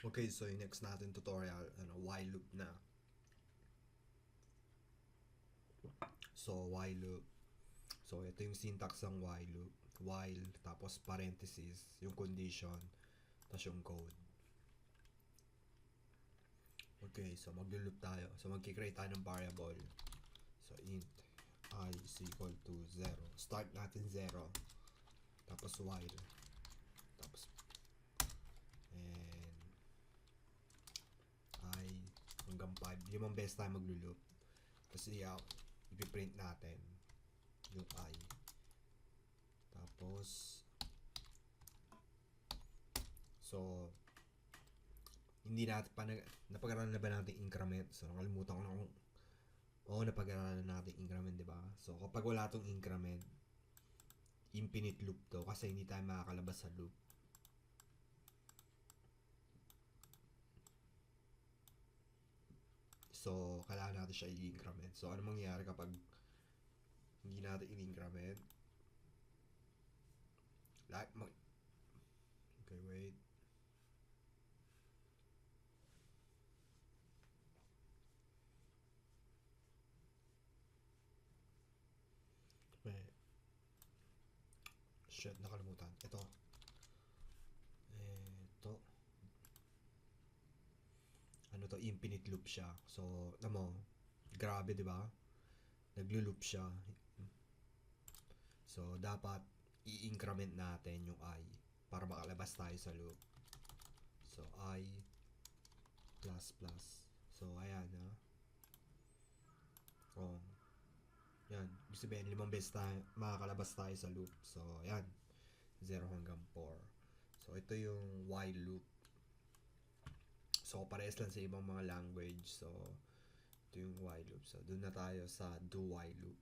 Okay, so yung next natin tutorial, while loop na. So, while loop. So, ito yung syntax ng while loop. While, tapos parenthesis, yung condition, tapos yung code. Okay, so maglo-loop tayo. So, magkikreate tayo ng variable. So, int I is equal to 0. Start natin 0. Tapos while. Tapos, and I hanggang 5. 5 beses tayo maglo-loop. Tapos ipiprint natin yung I. Tapos, so, hindi natin pa napag-aralan na ba natin increment? So, nakalimutan ko na kung napag-aralan natin increment, di ba? So, kapag wala tong increment, infinite loop to kasi hindi tayo makakalabas sa loop. So, kailangan natin siya i-increment. So, ano mangyayari kapag hindi natin i-increment? Okay, wait. Shit, nakalimutan. Ito. Ano to, infinite loop siya. So, grabe, di ba? Naglo-loop siya. So, dapat i-increment natin yung I para makalabas tayo sa loop. So, I plus plus. So, ayan, ha? Oh. Yan. Ibig sabihin, 5 beses tayo, makakalabas tayo sa loop. So, ayan. 0 hanggang 4. So, ito yung while loop. So, parehas lang sa ibang mga language. So, ito yung while loop. So, doon na tayo sa do while loop.